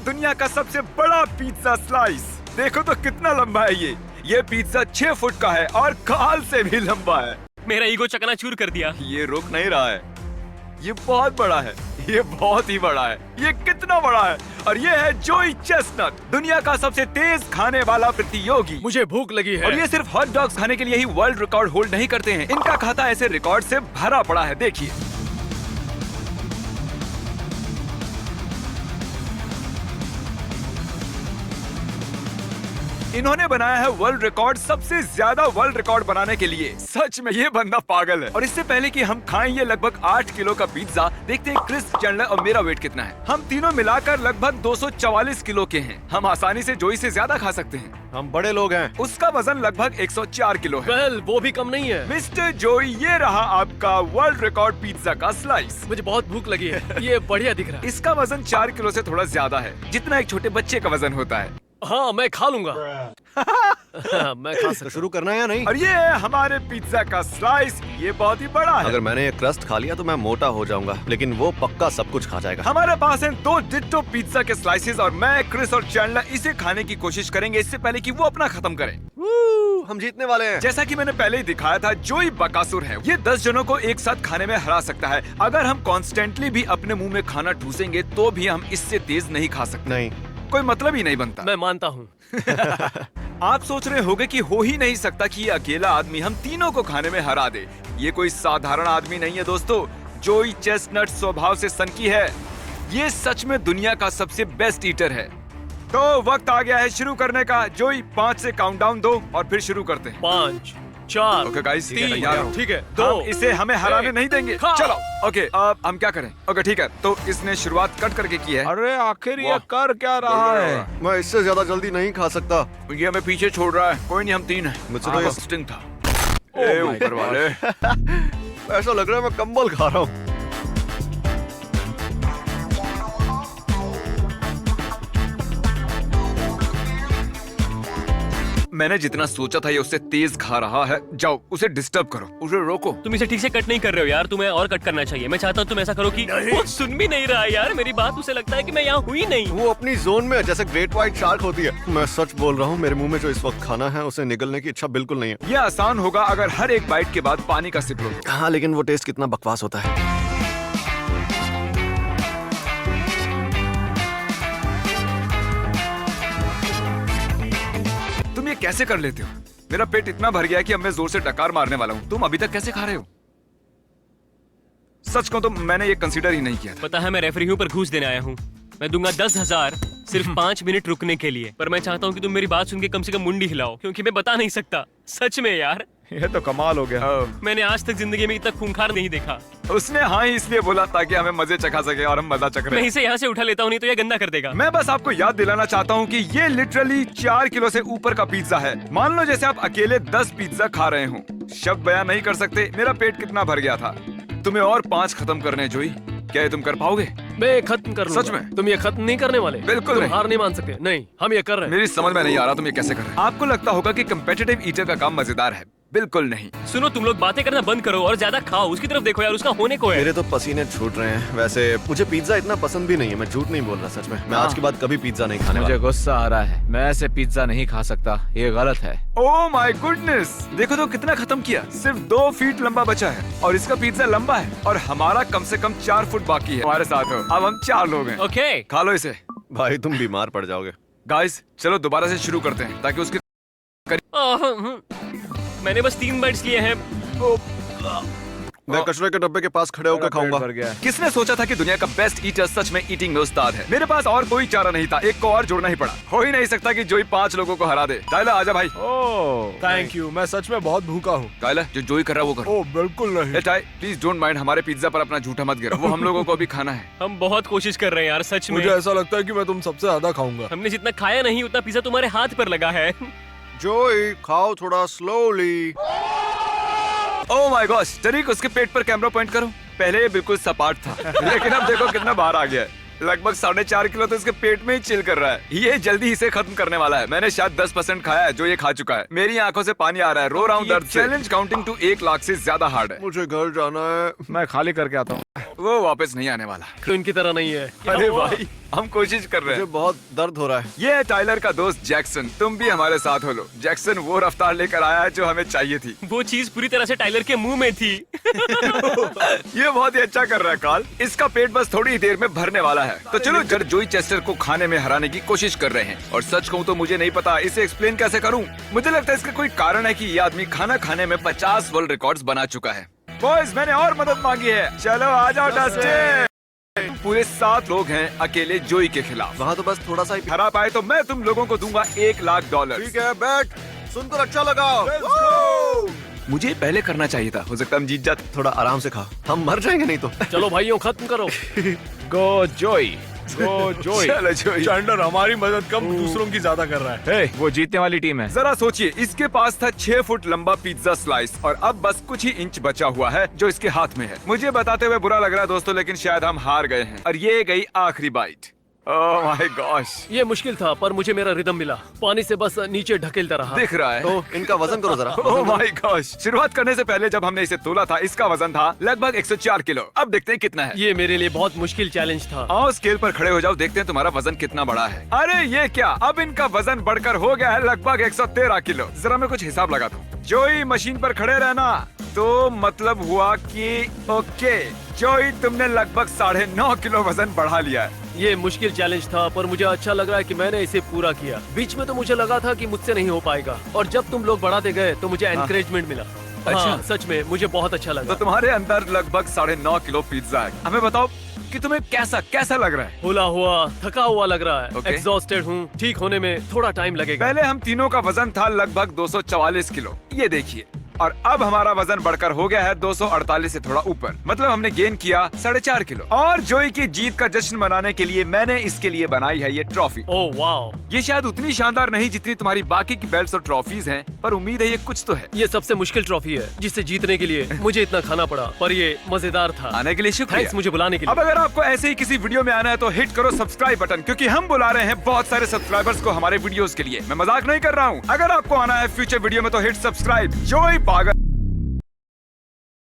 दुनिया का सबसे बड़ा पिज्जा स्लाइस। देखो तो कितना लंबा है ये पिज्जा 6 फुट का है और काल से भी लंबा है। मेरा ईगो चकनाचूर कर दिया। ये रुक नहीं रहा है, ये बहुत बड़ा है, ये बहुत ही बड़ा है। ये कितना बड़ा है? और ये है जोई चेस्टनट, दुनिया का सबसे तेज खाने वाला प्रतियोगी। मुझे भूख लगी है। और ये सिर्फ हॉट डॉग्स खाने के लिए ही वर्ल्ड रिकॉर्ड होल्ड नहीं करते हैं, इनका खाता ऐसे रिकॉर्ड से भरा पड़ा है। देखिए, इन्होंने बनाया है वर्ल्ड रिकॉर्ड, सबसे ज्यादा वर्ल्ड रिकॉर्ड बनाने के लिए। सच में ये बंदा पागल है। और इससे पहले कि हम खाएं ये लगभग 8 किलो का पिज्जा, देखते हैं क्रिस, चैंडलर और मेरा वेट कितना है। हम तीनों मिलाकर लगभग 244 किलो के हैं। हम आसानी से जोई से ज्यादा खा सकते हैं। हम बड़े लोग हैं। उसका वजन लगभग 104 किलो है। वेल, वो भी कम नहीं है। मिस्टर जोई, ये रहा आपका वर्ल्ड रिकॉर्ड पिज्जा का स्लाइस। मुझे बहुत भूख लगी है। ये बढ़िया दिख रहा है। इसका वजन 4 किलो से थोड़ा ज्यादा है, जितना एक छोटे बच्चे का वजन होता है। हाँ, मैं खा लूंगा। मैं खा सकता। शुरू करना है या नहीं? और ये है हमारे पिज्जा का स्लाइस। ये बहुत ही बड़ा है। अगर मैंने एक क्रस्ट खा लिया तो मैं मोटा हो जाऊंगा, लेकिन वो पक्का सब कुछ खा जाएगा। हमारे पास हैं 2 डिट्टो पिज्जा के स्लाइसेस और मैं, क्रिस और चैंडलर इसे खाने की कोशिश करेंगे इससे पहले कि वो अपना खत्म करें। हम जीतने वाले हैं। जैसा कि मैंने पहले ही दिखाया था, जोई बकासुर है। ये 10 जनों को एक साथ खाने में हरा सकता है। अगर हम कॉन्स्टेंटली भी अपने मुंह में खाना ठूसेंगे तो भी हम इससे तेज नहीं खा सकते। नहीं, कोई मतलब ही नहीं बनता। मैं मानता हूँ। आप सोच रहे होंगे कि हो ही नहीं सकता कि ये अकेला आदमी हम तीनों को खाने में हरा दे। ये कोई साधारण आदमी नहीं है दोस्तों। जोई चेस्टनट स्वभाव से सनकी है। ये सच में दुनिया का सबसे बेस्ट ईटर है। तो वक्त आ गया है शुरू करने का। जोई 5 से काउंटडाउन दो और फिर शुरू करते हैं। 5, 4, ओके गाइस, 3, ठीक है, 2, हम इसे हमें हराने नहीं देंगे। खा। चलो ओके, अब हम क्या करें? ओके ठीक है, तो इसने शुरुआत कट करके की है। अरे आखिर ये वाह। कर क्या रहा है? मैं इससे ज्यादा जल्दी नहीं खा सकता। ये हमें पीछे छोड़ रहा है। कोई नहीं, हम 3 हैं। मुझसे तो ये- इंस्टिंक्ट था। ए ऊपर वाले। ऐसा लग रहा है मैं कंबल खा रहा हूँ। मैंने जितना सोचा था ये उससे तेज खा रहा है। जाओ उसे डिस्टर्ब करो, उसे रोको। तुम इसे ठीक से कट नहीं कर रहे हो यार, तुम्हें और कट करना चाहिए। मैं चाहता हूँ तुम ऐसा करो कि वो सुन भी नहीं रहा है यार मेरी बात। उसे लगता है कि मैं यहाँ हुई नहीं। वो अपनी जोन में है, जैसे ग्रेट व्हाइट शार्क होती है। मैं सच बोल रहा हूँ, मेरे मुंह में जो इस वक्त खाना है उसे निगलने की इच्छा बिल्कुल नहीं है। ये आसान होगा अगर हर एक बाइट के बाद पानी का सिप लो। हाँ, लेकिन वो टेस्ट कितना बकवास होता है। तुम ये कैसे कर लेते हो? मेरा पेट इतना भर गया है कि अब मैं जोर से डकार मारने वाला हूँ। तुम अभी तक कैसे खा रहे हो? सच कहूं तो मैंने ये कंसीडर ही नहीं किया था। पता है मैं रेफरी हूँ पर घूस देने आया हूँ। मैं दूंगा 10,000 सिर्फ 5 मिनट रुकने के लिए। पर मैं चाहता हूँ कि तुम मेरी बात सुन के कम से कम मुंडी हिलाओ, क्योंकि मैं बता नहीं सकता। सच में यार, ये तो कमाल हो गया। मैंने आज तक जिंदगी में इतना खूंखार नहीं देखा। उसने हाँ ही इसलिए बोला ताकि हमें मजे चखा सके और हम मजा चख रहे मैं हैं। इसे यहाँ से उठा लेता हूँ, नहीं तो ये गंदा कर देगा। मैं बस आपको याद दिलाना चाहता हूँ कि ये लिटरली 4 किलो से ऊपर का पिज्जा है। मान लो जैसे आप अकेले 10 पिज्जा खा रहे हो। शब्द बयान नहीं कर सकते मेरा पेट कितना भर गया था। तुम्हें और 5 खत्म करने हैं जोई। क्या ये तुम कर पाओगे? मैं खत्म कर लूंगा। सच में? तुम ये खत्म नहीं करने वाले? बिल्कुल तुम नहीं। हार नहीं मान सकते। नहीं, हम ये कर रहे हैं। मेरी समझ में नहीं आ रहा तुम ये कैसे कर रहे हो। आपको लगता होगा कि कंपेटिटिव ईटर का काम मजेदार है। बिल्कुल नहीं। सुनो, तुम लोग बातें करना बंद करो और ज्यादा खाओ। उसकी तरफ देखो यार, उसका होने को है। मेरे तो पसीने छूट रहे हैं। वैसे मुझे पिज्जा इतना पसंद भी नहीं है, मैं झूठ नहीं बोल रहा। सच में मैं आज के बाद कभी पिज्जा नहीं खाने मुझे वाला। गुस्सा आ रहा है। मैं ऐसे पिज्जा नहीं खा सकता, ये गलत है। ओह माय गुडनेस, देखो तो कितना खत्म किया। सिर्फ 2 फीट लंबा बचा है और इसका पिज्जा लंबा है और हमारा कम से कम 4 फुट बाकी है। हमारे साथ हो, अब हम 4 लोग हैं। ओके, खा लो इसे। भाई तुम बीमार पड़ जाओगे। गाइस चलो दोबारा से शुरू करते हैं ताकि उसके मैंने बस 3 बाइट्स लिए हैं। मैं कचरे के डब्बे के पास खड़े होकर खाऊंगा। भर गया है। किसने सोचा था कि दुनिया का बेस्ट ईटर सच में ईटिंग में उस्ताद है। मेरे पास और कोई चारा नहीं था, एक को और जोड़ना ही पड़ा। हो ही नहीं सकता कि जोई 5 लोगों को हरा दे। टाइलर आजा भाई। ओह थैंक यू, मैं सच में बहुत भूखा हूँ। टाइलर जो जोई कर रहा है वो करो। ओह बिल्कुल नहीं। ए टाई, प्लीज डोंट माइंड, हमारे पिज्जा पर अपना झूठा मत गिरो। वो हम लोगों को भी खाना है। हम बहुत कोशिश कर रहे हैं यार, सच में। मुझे ऐसा लगता है कि मैं तुम सबसे ज्यादा खाऊंगा। हमने जितना खाया नहीं उतना पिज्जा तुम्हारे हाथ पर लगा है। जोई खाओ थोड़ा स्लोली। ओह माय गॉश, टरीक उसके पेट पर कैमरा पॉइंट करो। पहले ये बिल्कुल सपाट था लेकिन अब देखो कितना बाहर आ गया है। लगभग 4.5 किलो तो इसके पेट में ही चिल कर रहा है। ये जल्दी इसे खत्म करने वाला है। मैंने शायद 10% खाया है जो ये खा चुका है। मेरी आंखों से पानी आ रहा है, रो रहा हूँ दर्द से। चैलेंज काउंटिंग टू 1 लाख से ज्यादा हार्ड है। मुझे घर जाना है। मैं खाली करके आता हूँ। वो वापस नहीं आने वाला। तो इनकी तरह नहीं है। अरे भाई हम कोशिश कर रहे मुझे हैं। बहुत दर्द हो रहा है। ये है टाइलर का दोस्त जैक्सन, तुम भी हमारे साथ हो लो। जैक्सन वो रफ्तार लेकर आया है जो हमें चाहिए थी। वो चीज पूरी तरह से टाइलर के मुंह में थी। ये बहुत ही अच्छा कर रहा है कार्ल। इसका पेट बस थोड़ी ही देर में भरने वाला है। तो चलो जड जोई चेस्टर को खाने में हराने की कोशिश कर रहे हैं। और सच कहूँ तो मुझे नहीं पता इसे एक्सप्लेन कैसे करूँ। मुझे लगता है इसका कोई कारण है कि ये आदमी खाना खाने में 50 वर्ल्ड रिकॉर्ड्स बना चुका है। बॉयज मैंने और मदद मांगी है, चलो आ जाओ डस्टिन। पूरे 7 लोग हैं अकेले जोई के खिलाफ। वहाँ तो बस थोड़ा सा ही। हरा पाए तो मैं तुम लोगों को दूंगा $1,00,000। ठीक है बैट, सुनकर अच्छा लगा। मुझे पहले करना चाहिए था, हो सकता है हम जीत जाते। थोड़ा आराम से खा, हम मर जाएंगे नहीं तो। चलो भाइयों खत्म करो। गो जोई, गो जोई। चलो जोई। चैंडलर हमारी मदद कम दूसरों की ज्यादा कर रहा है। हे, वो जीतने वाली टीम है। जरा सोचिए, इसके पास था 6 फुट लंबा पिज्जा स्लाइस और अब बस कुछ ही इंच बचा हुआ है जो इसके हाथ में है। मुझे बताते हुए बुरा लग रहा है दोस्तों, लेकिन शायद हम हार गए हैं और ये गई आखिरी बाइट। ओह माय गॉश, ये मुश्किल था पर मुझे मेरा रिदम मिला। पानी से बस नीचे ढकेलता रहा। दिख रहा है। तो इनका वजन करो जरा। ओह माय गॉश, शुरुआत करने से पहले जब हमने इसे तोला था इसका वजन था लगभग 104 किलो। अब देखते हैं कितना है। ये मेरे लिए बहुत मुश्किल चैलेंज था। आओ स्केल पर खड़े हो जाओ, देखते हैं तुम्हारा वजन कितना बड़ा है। अरे ये क्या, अब इनका वजन बढ़कर हो गया है लगभग 113 किलो। जरा मैं कुछ हिसाब लगाता हूँ। जोई मशीन पर खड़े रहना, तो मतलब हुआ कि ओके जोई तुमने लगभग 9.5 किलो वजन बढ़ा लिया है। ये मुश्किल चैलेंज था पर मुझे अच्छा लग रहा है कि मैंने इसे पूरा किया। बीच में तो मुझे लगा था कि मुझसे नहीं हो पाएगा और जब तुम लोग बढ़ाते गए तो मुझे एनकरेजमेंट मिला। हाँ, सच में मुझे बहुत अच्छा तो लगा। तुम्हारे अंदर लगभग 9.5 किलो पिज्जा है। हमें बताओ कि तुम्हें कैसा लग रहा है। होला हुआ, थका हुआ लग रहा है। Okay. एग्जॉस्टेड हूँ। ठीक होने में थोड़ा टाइम लगेगा। पहले हम तीनों का वजन था लगभग 244 किलो, ये देखिए। और अब हमारा वजन बढ़कर हो गया है 248 से थोड़ा ऊपर। मतलब हमने गेन किया 4.5 किलो। और जोई की जीत का जश्न मनाने के लिए मैंने इसके लिए बनाई है ये ट्रॉफी। ओह वाओ, ये शायद उतनी शानदार नहीं जितनी तुम्हारी बाकी की बेल्ट्स और ट्रॉफीज हैं, पर उम्मीद है ये कुछ तो है। ये सबसे मुश्किल ट्रॉफी है जिसे जीतने के लिए मुझे इतना खाना पड़ा, पर ये मजेदार था। आने के लिए शुक्रिया। थैंक्स मुझे बुलाने के लिए। अब अगर आपको ऐसे ही किसी वीडियो में आना है तो हिट करो सब्सक्राइब बटन, क्योंकि हम बुला रहे हैं बहुत सारे सब्सक्राइबर्स को हमारे वीडियोस के लिए। मैं मजाक नहीं कर रहा हूँ। अगर आपको आना है फ्यूचर वीडियो में तो हिट सब्सक्राइब। जोई पागल।